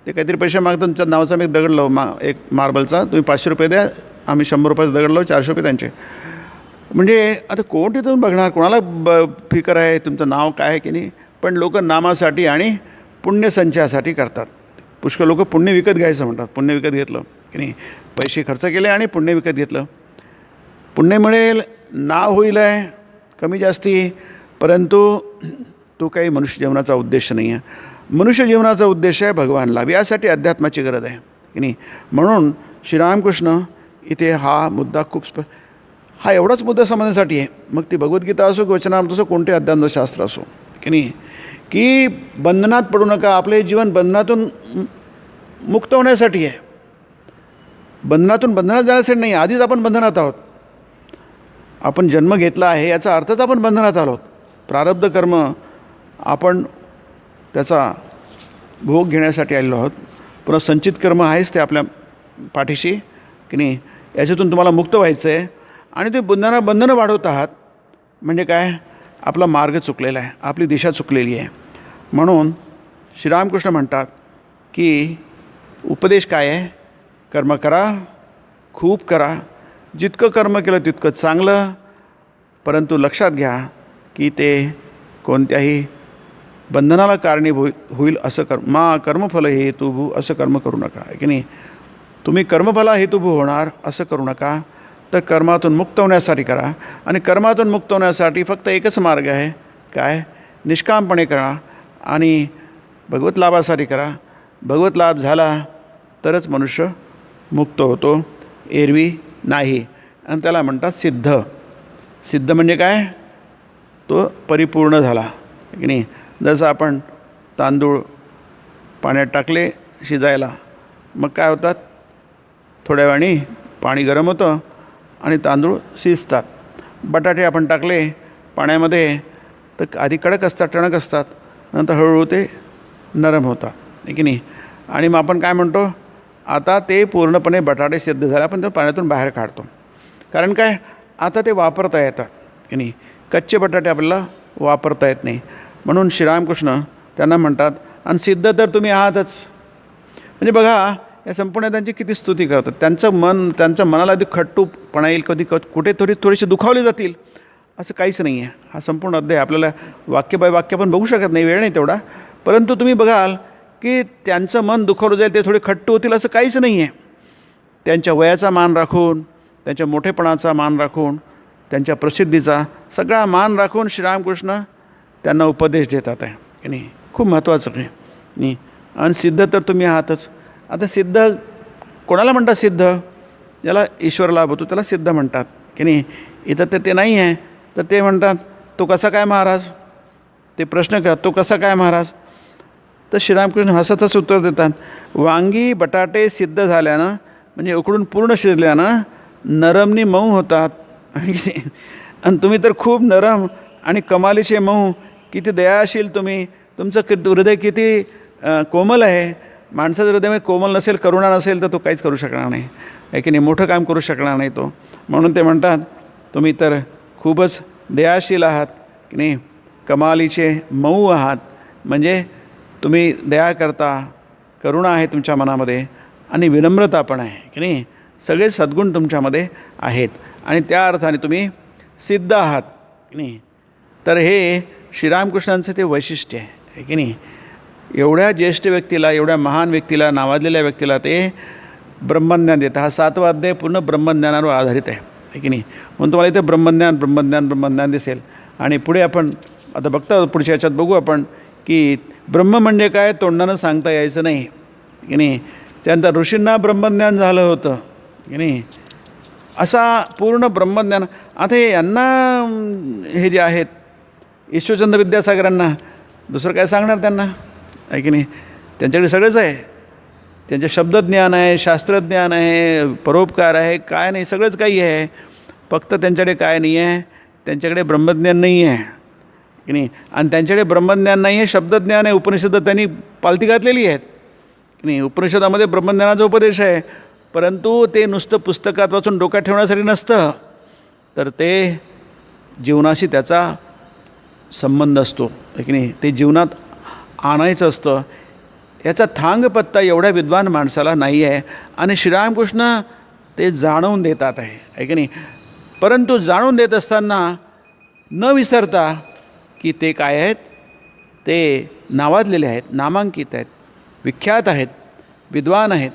ते काहीतरी पैसे मागतात, तुमच्या नावाचा मी एक दगड लावू एक मार्बलचा, तुम्ही 500 रुपये द्या, आम्ही 100 रुपयाचा दगड लावू, 400 रुपये त्यांचे. म्हणजे आता कोण तिथून बघणार, कोणाला फिकर आहे तुमचं नाव काय आहे की नाही. पण लोक नामासाठी आणि पुण्यसंचयासाठी करतात. पुष्कळ लोक पुण्य विकत घ्यायचं म्हणतात. पुण्य विकत घेतलं की नाही, पैसे खर्च केले आणि पुण्य विकत घेतलं. पुण्य मिळेल, नाव होईल आहे कमी जास्ती, परंतु तो काही मनुष्य जीवनाचा उद्देश नाही आहे. मनुष्य जीवनाचा उद्देश आहे भगवान लाभ, यासाठी अध्यात्माची गरज आहे की नाही. म्हणून श्रीरामकृष्ण इथे हा मुद्दा खूप हा एवढाच मुद्दा समजण्यासाठी आहे. मग ती भगवद्गीता असो की वचनामृत असो, कोणते अध्यात्मशास्त्र असो की नाही, की बंधनात पडू नका. आपले जीवन बंधनातून मुक्त होण्यासाठी आहे. बंधनात जाण्यासाठी नाही. आधीच आपण बंधनात आहोत. आपण जन्म घेतला आहे याचा अर्थच आपण बंधनात आलो आहोत. प्रारब्ध कर्म आपण त्याचा भोग घेण्यासाठी आलेलो आहोत. पुन्हा संचित कर्म आहेच ते आपल्या पाठीशी की नाही. याच्यातून तुम्हाला मुक्त व्हायचं आहे आणि ते बंधनं वाढवत आहात म्हणजे काय, आपला मार्ग चुकलेला आहे, आपली दिशा चुकलेली आहे. म्हणून श्रीरामकृष्ण म्हणतात की उपदेश काय आहे, कर्म करा, खूप करा, जितकं कर्म केलं तितकं चांगलं, परंतु लक्षात घ्या की ते कोणत्याही बंधनाला कारणीभूत होईल असं कर्मफल हेतुभू असं कर्म करू नका की नाही. तुम्ही कर्मफला हेतुभू होणार असं करू नका. तर कर्मातून मुक्त होण्यासाठी करा. आणि कर्मातून मुक्त होण्यासाठी फक्त एकच मार्ग आहे, काय, निष्कामपणे करा आणि भगवत लाभासाठी करा. भगवत लाभ झाला तरच मनुष्य मुक्त होतो, एरवी नाही. आणि त्याला म्हणतात सिद्ध. सिद्ध म्हणजे काय, तो परिपूर्ण झाला की नाही. जसं आपण तांदूळ पाण्यात टाकले शिजायला, मग काय होतात, थोड्या वेळाने पाणी गरम होतं आणि तांदूळ शिजतात. बटाटे आपण टाकले पाण्यामध्ये तर आधी कडक असतात, टणक असतात, नंतर हळूहळू ते नरम होतात की नाही. आणि मग आपण काय म्हणतो, आता ते पूर्णपणे बटाटे सिद्ध झाले, आपण ते पाण्यातून बाहेर काढतो. कारण काय, आता ते वापरता येतात की नाही. कच्चे बटाटे आपल्याला वापरता येत नाही. म्हणून श्रीरामकृष्ण त्यांना म्हणतात, आणि सिद्ध तर तुम्ही आहातच. म्हणजे बघा, या संपूर्ण त्यांची किती स्तुती करतात. त्यांच्या मनाला आधी खट्टूपणा येईल, कधी कुठे थोडेसे दुखावले जातील, असं काहीच नाही आहे. हा संपूर्ण अध्याय आपल्याला वाक्य बाय वाक्य पण बघू शकत नाही, वेळ नाही तेवढा. परंतु तुम्ही बघाल की त्यांचं मन दुखावलं जाईल, ते थोडे खट्टू होतील असं काहीच नाही आहे. त्यांच्या वयाचा मान राखून, त्यांच्या मोठेपणाचा मान राखून, त्यांच्या प्रसिद्धीचा सगळा मान राखून श्रीरामकृष्ण त्यांना उपदेश देतात आहे की नाही. खूप महत्त्वाचं आहे नाही. आणि सिद्ध तर तुम्ही आहातच. आता सिद्ध कोणाला म्हणतात, सिद्ध ज्याला ईश्वर लाभ होतो त्याला सिद्ध म्हणतात की नाही. इथं तर ते नाही आहे, तर ते म्हणतात तो कसा काय महाराज, ते प्रश्न करतात तो कसा काय महाराज. तर श्रीरामकृष्ण हसतच उत्तर देतात, वांगी बटाटे सिद्ध झाल्यानं म्हणजे उकडून पूर्ण शिजल्यानं नरमनी मऊ होतात. आणि तुम्ही तर खूप नरम आणि कमालीचे मऊ, किती दयाशील तुम्ही, तुमचं हृदय किती कोमल आहे. माणसाचं हृदय कोमल नसेल, करुणा नसेल तर तो काहीच करू शकणार नाही आहे की नाही, मोठं काम करू शकणार नाही तो. म्हणून ते म्हणतात तुम्ही तर खूपच दयाशील आहात की नाही, कमालीचे मऊ आहात. म्हणजे तुम्ही दया करता, करुणा आहे तुमच्या मनामध्ये आणि विनम्रता पण आहे की नाही. सगळे सद्गुण तुमच्यामध्ये आहेत आणि त्या अर्थाने तुम्ही सिद्ध आहात की नाही. तर हे श्रीरामकृष्णांचं ते वैशिष्ट्य आहे की नाही. एवढ्या ज्येष्ठ व्यक्तीला, एवढ्या महान व्यक्तीला, नावाजलेल्या व्यक्तीला ते ब्रह्मज्ञान देतं. हा 7वा अध्याय पूर्ण ब्रह्मज्ञानावर आधारित आहे की नाही. म्हणून तुम्हाला इथे ब्रह्मज्ञान दिसेल. आणि पुढे आपण आता बघता पुढच्या याच्यात बघू आपण की ब्रह्म म्हणजे काय, तोंडानं सांगता यायचं नाही की नाही. त्यानंतर ऋषींना ब्रह्मज्ञान झालं होतं की नाही. असा पूर्ण ब्रह्मज्ञान. आता हे यांना हे जे आहेत ईश्वरचंद्र विद्यासागरांना दुसरं काय सांगणार त्यांना आहे की नाही. त्यांच्याकडे सगळंच आहे. त्यांचे शब्दज्ञान आहे, शास्त्रज्ञान आहे, परोपकार आहे, काय नाही, सगळंच काही आहे. फक्त त्यांच्याकडे काय नाही आहे, त्यांच्याकडे ब्रह्मज्ञान नाही आहे की नाही. आणि त्यांच्याकडे ब्रह्मज्ञान नाही आहे, शब्दज्ञान आहे. उपनिषद त्यांनी पालती घातलेली आहेत की नाही. उपनिषदामध्ये ब्रह्मज्ञानाचा उपदेश आहे, परंतु ते नुसतं पुस्तकात वाचून डोक्यात ठेवण्यासाठी नसतं, तर ते जीवनाशी त्याचा संबंध असतो की नाही. ते जीवनात आणायचं असतं. याचा थांग पत्ता एवढ्या विद्वान माणसाला नाही आहे आणि श्रीरामकृष्ण ते जाणवून देतात आहे की नाही. परंतु जाणून देत असताना न विसरता की ते काय आहेत, ते नावाजलेले आहेत, नामांकित आहेत, विख्यात आहेत, विद्वान आहेत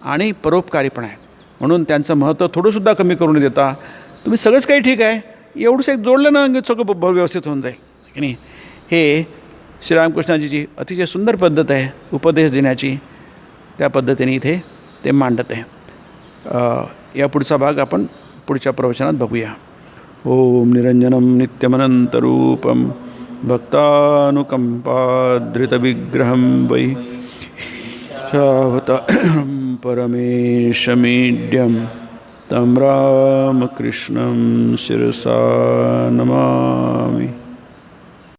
आणि परोपकारी पण आहेत. म्हणून त्यांचं महत्त्व थोडंसुद्धा कमी करून देता तुम्ही सगळंच काही ठीक आहे एवढंच एक जोडलं ना सगळं व्यवस्थित होऊन जाईल की नाही. हे श्रीरामकृष्णाजीची अतिशय सुंदर पद्धत आहे उपदेश देण्याची. त्या पद्धतीने इथे ते मांडत आहे. या पुढचा भाग आपण पुढच्या प्रवचनात बघूया. ओम निरंजनम नित्यमनंतरूपम भक्तानुकंपाधृतविग्रहं वै शावतां परमेशमीड्यं तं रामकृष्णं शिरसा नमामि.